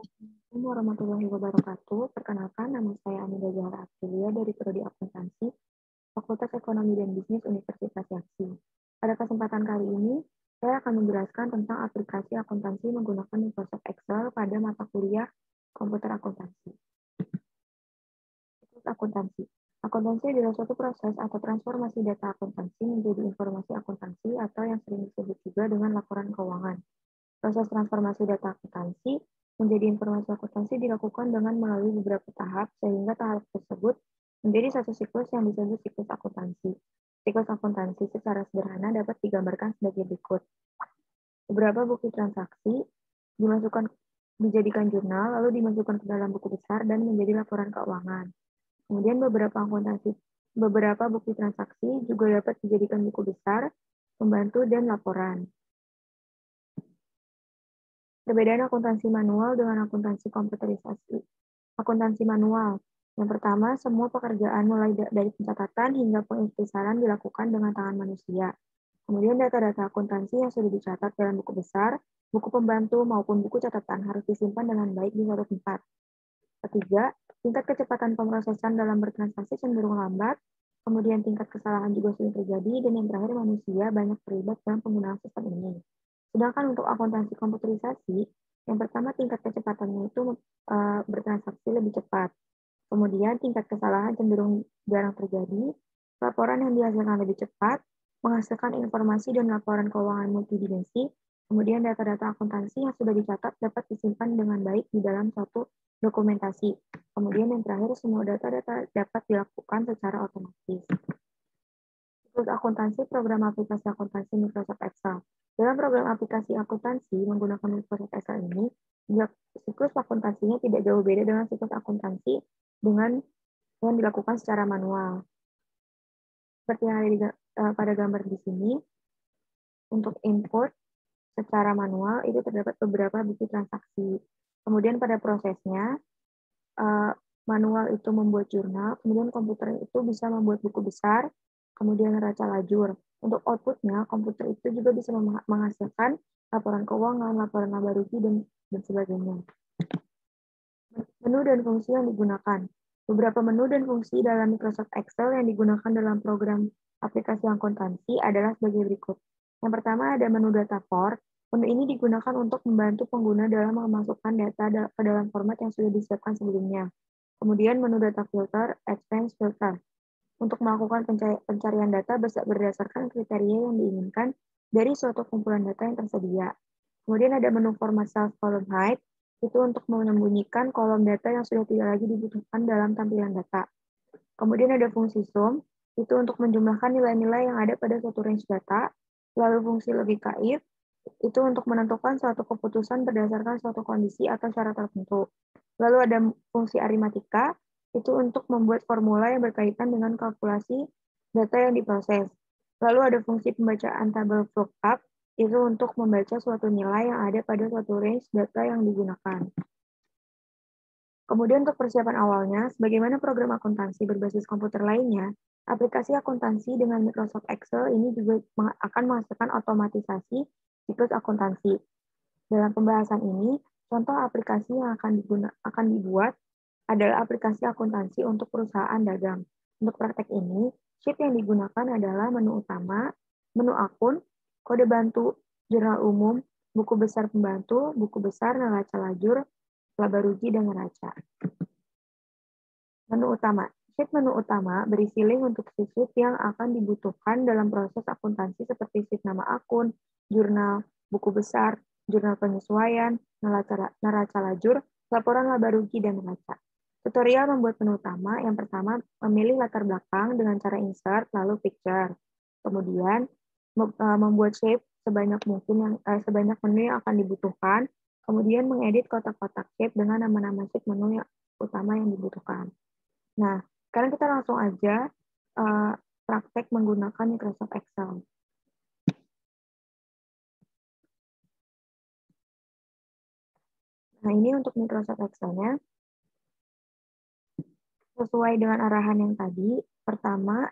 Assalamualaikum warahmatullahi wabarakatuh. Perkenalkan, nama saya Anida Zahra Aprilia dari Prodi Akuntansi, Fakultas Ekonomi dan Bisnis Universitas Yaksi. Pada kesempatan kali ini, saya akan menjelaskan tentang aplikasi akuntansi menggunakan Microsoft Excel pada mata kuliah komputer akuntansi. Siklus akuntansi. Akuntansi adalah suatu proses atau transformasi data akuntansi menjadi informasi akuntansi atau yang sering disebut juga dengan laporan keuangan. Proses transformasi data akuntansi menjadi informasi akuntansi dilakukan dengan melalui beberapa tahap, sehingga tahap tersebut menjadi satu siklus yang disebut siklus akuntansi. Siklus akuntansi secara sederhana dapat digambarkan sebagai berikut. Beberapa bukti transaksi dimasukkan dijadikan jurnal, lalu dimasukkan ke dalam buku besar dan menjadi laporan keuangan. Kemudian beberapa bukti transaksi juga dapat dijadikan buku besar, pembantu, dan laporan. Perbedaan akuntansi manual dengan akuntansi komputerisasi. Akuntansi manual. Yang pertama, semua pekerjaan mulai dari pencatatan hingga pengikhtisaran dilakukan dengan tangan manusia. Kemudian data-data akuntansi yang sudah dicatat dalam buku besar, buku pembantu maupun buku catatan harus disimpan dengan baik di suatu tempat. Ketiga, tingkat kecepatan pemrosesan dalam bertransaksi cenderung lambat, kemudian tingkat kesalahan juga sering terjadi, dan yang terakhir manusia banyak terlibat dalam penggunaan sistem ini. Sedangkan untuk akuntansi komputerisasi, yang pertama tingkat kecepatannya itu bertransaksi lebih cepat. Kemudian tingkat kesalahan cenderung jarang terjadi, laporan yang dihasilkan lebih cepat, menghasilkan informasi dan laporan keuangan multidimensi, kemudian data-data akuntansi yang sudah dicatat dapat disimpan dengan baik di dalam suatu dokumentasi. Kemudian yang terakhir, semua data-data dapat dilakukan secara otomatis. Siklus akuntansi program aplikasi akuntansi Microsoft Excel. Dalam program aplikasi akuntansi menggunakan Microsoft Excel ini, siklus akuntansinya tidak jauh beda dengan siklus akuntansi dengan yang dilakukan secara manual. Seperti yang ada pada gambar di sini, untuk input secara manual itu terdapat beberapa bukti transaksi. Kemudian pada prosesnya, manual itu membuat jurnal, kemudian komputer itu bisa membuat buku besar, kemudian neraca lajur. Untuk outputnya, komputer itu juga bisa menghasilkan laporan keuangan, laporan laba rugi, dan sebagainya. Menu dan fungsi yang digunakan. Beberapa menu dan fungsi dalam Microsoft Excel yang digunakan dalam program aplikasi akuntansi adalah sebagai berikut. Yang pertama ada menu data for. Menu ini digunakan untuk membantu pengguna dalam memasukkan data ke dalam format yang sudah disiapkan sebelumnya. Kemudian menu data filter, expense filter. Untuk melakukan pencarian data berdasarkan kriteria yang diinginkan dari suatu kumpulan data yang tersedia. Kemudian ada menu format self column hide, itu untuk menyembunyikan kolom data yang sudah tidak lagi dibutuhkan dalam tampilan data. Kemudian ada fungsi sum, itu untuk menjumlahkan nilai-nilai yang ada pada suatu range data. Lalu fungsi logika if, itu untuk menentukan suatu keputusan berdasarkan suatu kondisi atau syarat tertentu. Lalu ada fungsi aritmatika, itu untuk membuat formula yang berkaitan dengan kalkulasi data yang diproses. Lalu ada fungsi pembacaan tabel lookup, itu untuk membaca suatu nilai yang ada pada suatu range data yang digunakan. Kemudian untuk persiapan awalnya, sebagaimana program akuntansi berbasis komputer lainnya, aplikasi akuntansi dengan Microsoft Excel ini juga akan menghasilkan otomatisasi siklus akuntansi. Dalam pembahasan ini, contoh aplikasi yang akan dibuat adalah aplikasi akuntansi untuk perusahaan dagang. Untuk praktek ini, sheet yang digunakan adalah menu utama, menu akun, kode bantu, jurnal umum, buku besar pembantu, buku besar, neraca lajur, laba rugi, dan neraca. Menu utama. Sheet menu utama berisi link untuk sheet yang akan dibutuhkan dalam proses akuntansi seperti sheet nama akun, jurnal, buku besar, jurnal penyesuaian, neraca lajur, laporan laba rugi, dan neraca. Tutorial membuat menu utama. Yang pertama, memilih latar belakang dengan cara insert, lalu picture. Kemudian, membuat shape sebanyak menu yang akan dibutuhkan. Kemudian, mengedit kotak-kotak shape dengan nama-nama sheet menu yang utama yang dibutuhkan. Nah, sekarang kita langsung aja praktek menggunakan Microsoft Excel. Nah, ini untuk Microsoft Excel-nya. Sesuai dengan arahan yang tadi, pertama,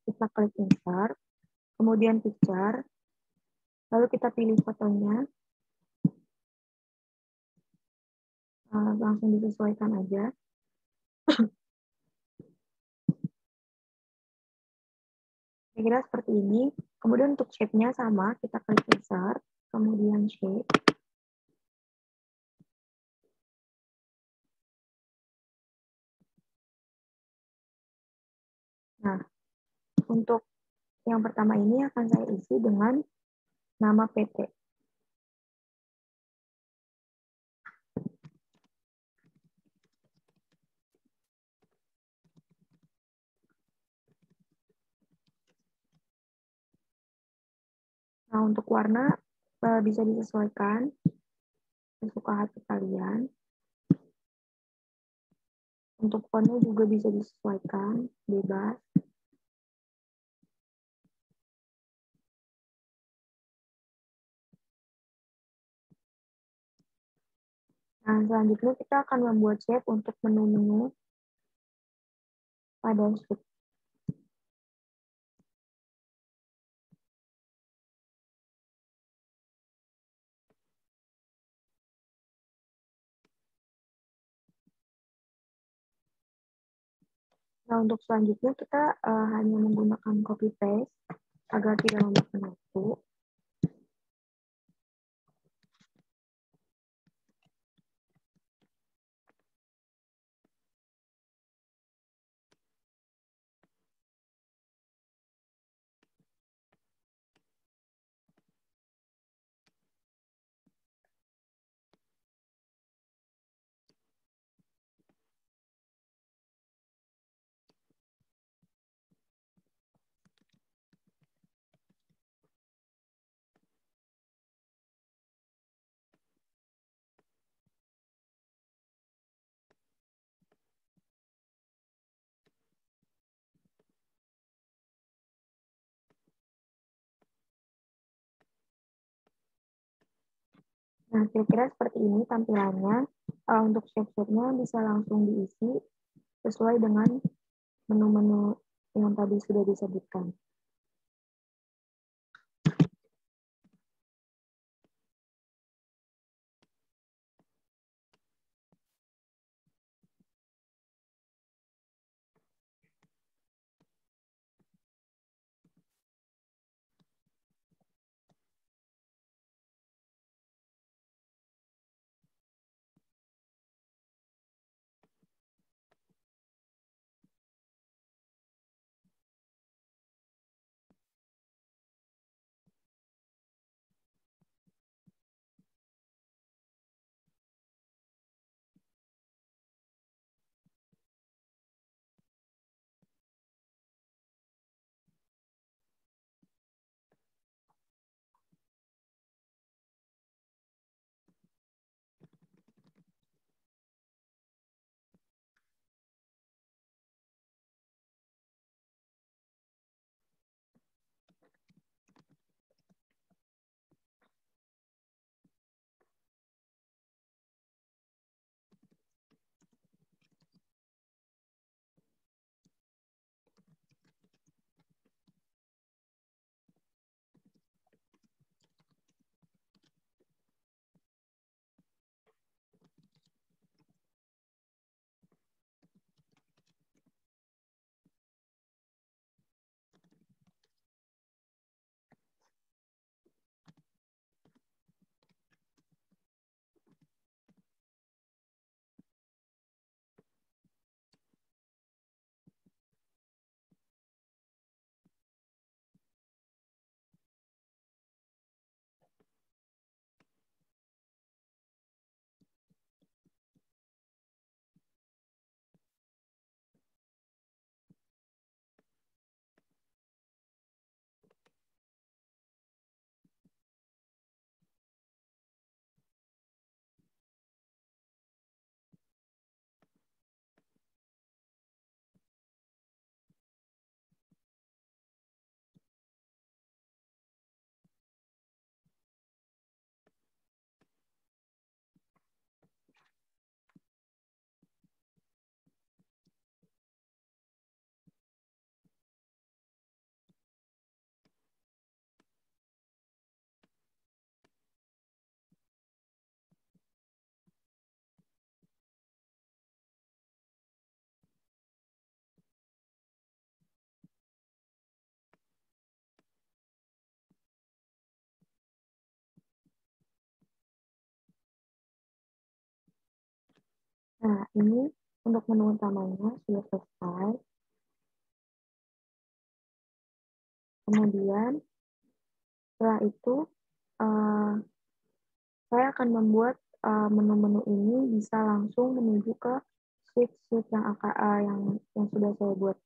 kita klik insert, kemudian picture, lalu kita pilih fotonya, langsung disesuaikan aja. Kira-kira seperti ini. Kemudian untuk shape-nya sama, kita klik insert, kemudian shape. Nah, untuk yang pertama ini akan saya isi dengan nama PT. Nah, untuk warna bisa disesuaikan sesuka hati kalian. Untuk fontnya juga bisa disesuaikan, bebas. Nah, selanjutnya kita akan membuat shape untuk menu-menu pada sheet. Nah, untuk selanjutnya kita hanya menggunakan copy paste agar tidak memakan waktu. Nah, kira-kira seperti ini tampilannya. Untuk shape-shape-nya bisa langsung diisi sesuai dengan menu-menu yang tadi sudah disebutkan. Nah, ini untuk menu utamanya sudah selesai. Kemudian setelah itu uh, saya akan membuat menu-menu ini bisa langsung menuju ke sheet-sheet yang sudah saya buat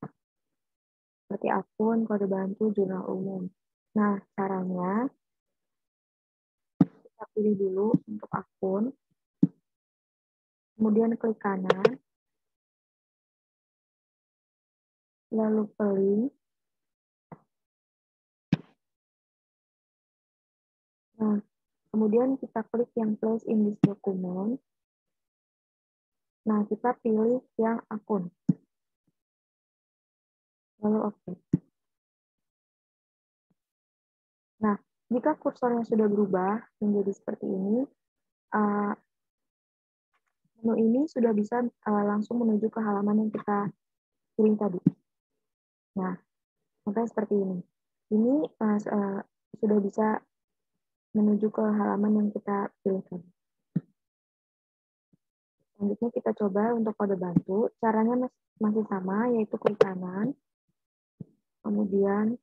seperti akun, kode bantu, jurnal umum. Nah, caranya kita pilih dulu untuk akun, kemudian klik kanan, lalu pilih. Nah, kemudian kita klik yang place in this document. Nah, kita pilih yang akun. Lalu oke. Nah, jika kursornya sudah berubah menjadi seperti ini, menu ini sudah bisa langsung menuju ke halaman yang kita pilih tadi. Nah, sampai seperti ini. Ini sudah bisa menuju ke halaman yang kita pilih tadi. Selanjutnya kita coba untuk kode bantu. Caranya masih sama, yaitu klik kanan, kemudian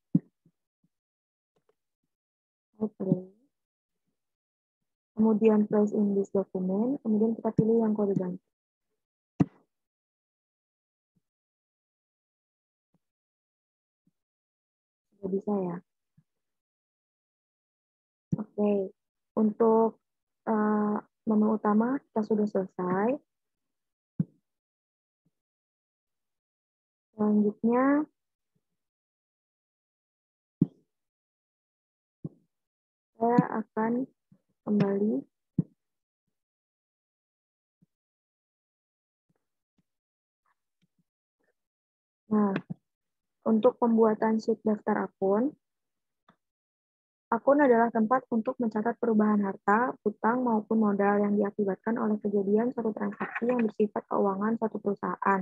kemudian place in this document, kemudian kita pilih yang kode bantu. Sudah bisa ya. Oke, untuk menu utama kita sudah selesai. Selanjutnya, saya akan kembali Nah, untuk pembuatan sheet daftar akun adalah tempat untuk mencatat perubahan harta, utang, maupun modal yang diakibatkan oleh kejadian suatu transaksi yang bersifat keuangan suatu perusahaan.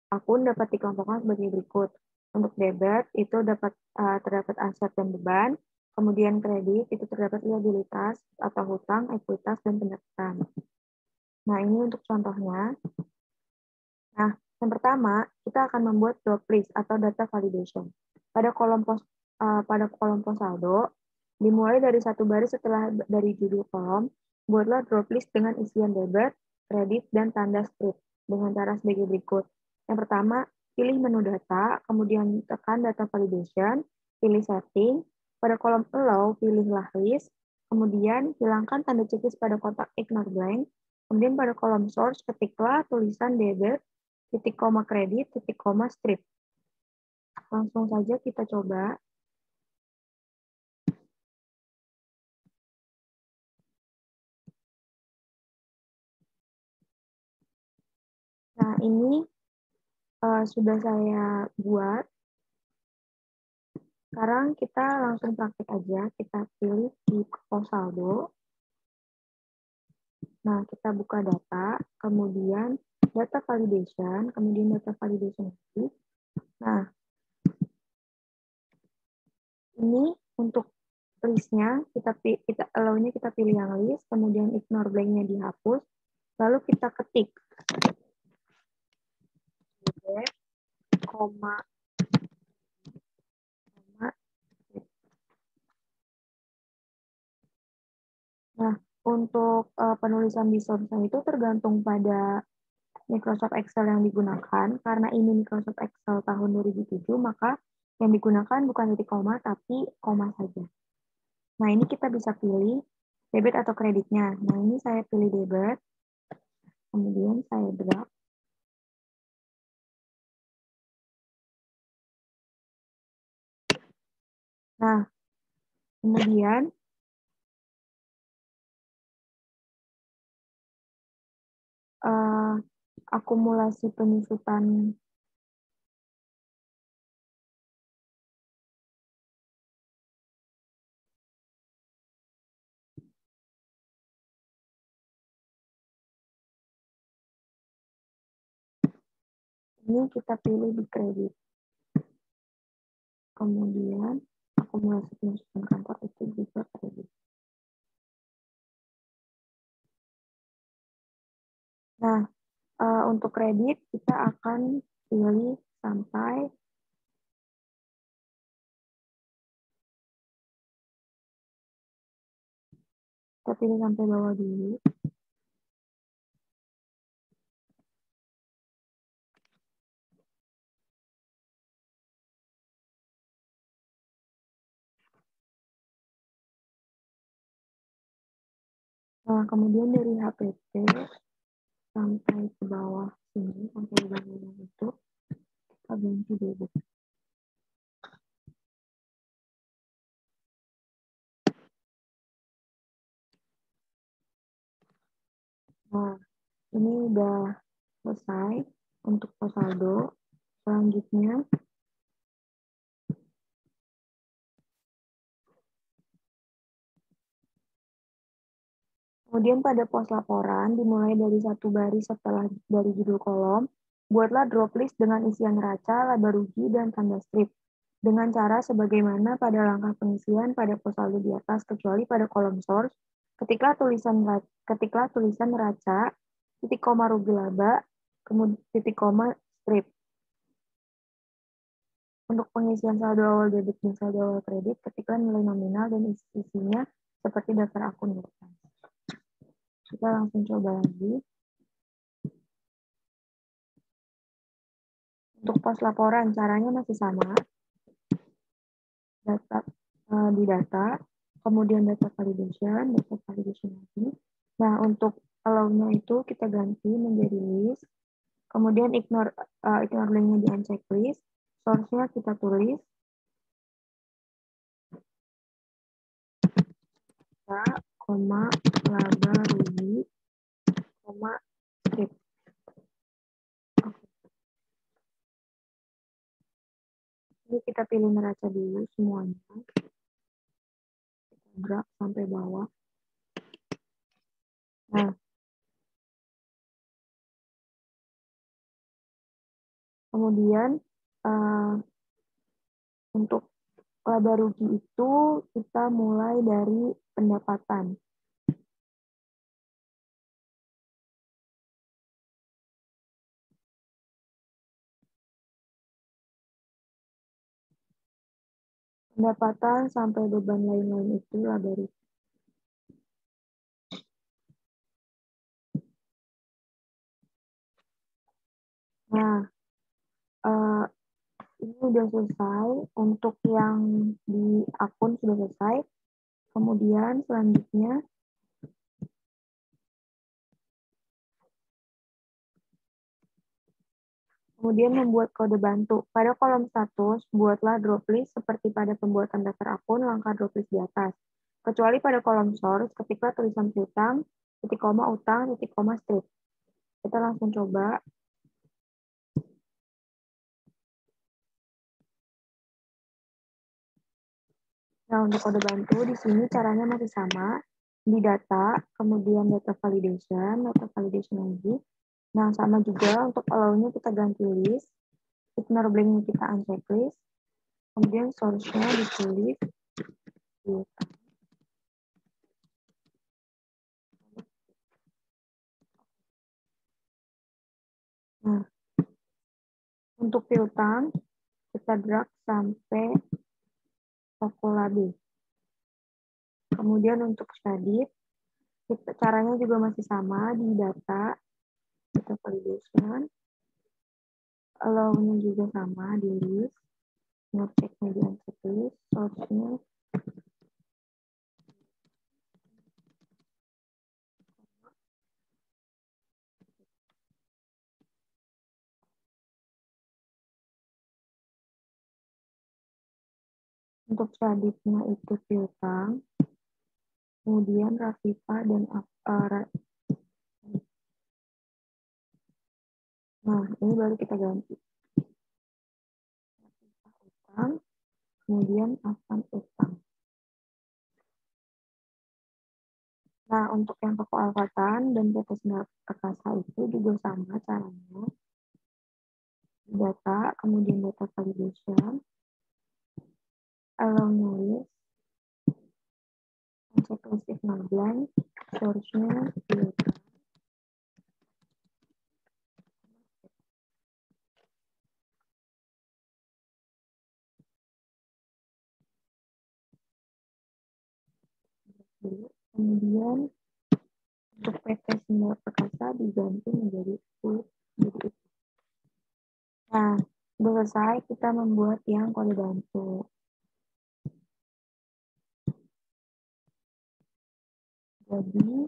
Akun dapat dikelompokkan sebagai berikut. Untuk debit, itu terdapat aset dan beban. Kemudian kredit, itu terdapat liabilitas atau hutang, ekuitas, dan pendapatan. Nah, ini untuk contohnya. Nah, yang pertama, kita akan membuat drop list atau data validation. Pada kolom pos saldo, dimulai dari satu baris setelah dari judul kolom, buatlah drop list dengan isian debit, kredit, dan tanda strip dengan cara sebagai berikut. Yang pertama, pilih menu data, kemudian tekan data validation, pilih setting, pada kolom allow, pilihlah list, kemudian hilangkan tanda cekis pada kotak ignore blank, kemudian pada kolom source, ketiklah tulisan debit, titik koma kredit, titik koma strip. Langsung saja kita coba. Nah, ini sudah saya buat. Sekarang kita langsung praktik aja. Kita pilih di pos saldo. Nah, kita buka data, kemudian data validation, kemudian data validation lagi. Nah, ini untuk listnya, kita allow-nya kita pilih yang list, kemudian ignore blank-nya dihapus, lalu kita ketik koma Nah, untuk penulisan di source itu tergantung pada Microsoft Excel yang digunakan. Karena ini Microsoft Excel tahun 2007, maka yang digunakan bukan titik koma, tapi koma saja. Nah, ini kita bisa pilih debit atau kreditnya. Nah, ini saya pilih debit, kemudian saya drag. Nah, kemudian akumulasi penyusutan ini kita pilih di kredit. Kemudian akumulasi penyusutan kantor itu juga kredit. Nah, Untuk kredit, kita akan pilih sampai bawah dulu. Nah, kemudian dari HPT sampai ke bawah sini, sampai di bagian itu, kita ganti debit. Nah, ini udah selesai untuk pos saldo. Selanjutnya, kemudian pada pos laporan, dimulai dari satu baris setelah dari judul kolom, buatlah drop list dengan isian neraca, laba rugi, dan tanda strip. Dengan cara sebagaimana pada langkah pengisian pada pos saldo di atas, kecuali pada kolom source, ketiklah tulisan neraca, titik koma rugi laba, kemudian titik koma strip. Untuk pengisian saldo awal debit dan saldo awal kredit, ketiklah nilai nominal dan isinya seperti daftar akun di atas. Kita langsung coba lagi. Untuk pos laporan, caranya masih sama. Di data, kemudian data validation lagi. Nah, untuk allow-nya itu kita ganti menjadi list. Kemudian ignore link-nya di uncheck list. Source-nya kita tulis. Koma, laba, rugi, koma, strip. Ini kita pilih neraca dulu semuanya. Kita drag sampai bawah. Nah, kemudian untuk laba rugi itu kita mulai dari pendapatan. Pendapatan sampai beban lain-lain itu laba rugi. Nah, ini udah selesai. Untuk yang di akun sudah selesai. Kemudian selanjutnya, membuat kode bantu. Pada kolom status, buatlah drop list seperti pada pembuatan daftar akun, langkah drop list di atas. Kecuali pada kolom source, ketiklah tulisan piutang, titik koma utang, titik koma strip. Kita langsung coba. Nah, untuk kode bantu, di sini caranya masih sama. Di data, kemudian data validation lagi. Nah, sama juga untuk allow-nya kita ganti list. Ignore blank kita uncheck list. Kemudian source-nya ditulis. Nah, untuk piutang, kita drag sampai toko labe. Kemudian untuk kredit, caranya juga masih sama di data, data validation. Allow-nya juga sama di list. Ngeceknya di uncheck list. Source-nya untuk kreditnya itu piutang. Kemudian Rafifa dan nah, ini baru kita ganti. Utang, kemudian akan utang. Nah, untuk yang toko Alfatan dan PT Sinar Perkasa itu juga sama caranya. Data, kemudian data validation, allow nulis, uncheck list ignore blank, source-nya piutang. Kemudian untuk PT Sinar Perkasa diganti menjadi U. Nah, sudah selesai kita membuat yang kode bantu. Jadi,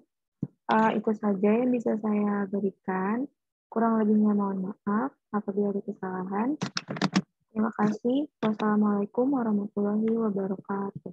itu saja yang bisa saya berikan. Kurang lebihnya mohon maaf apabila ada kesalahan. Terima kasih. Wassalamualaikum warahmatullahi wabarakatuh.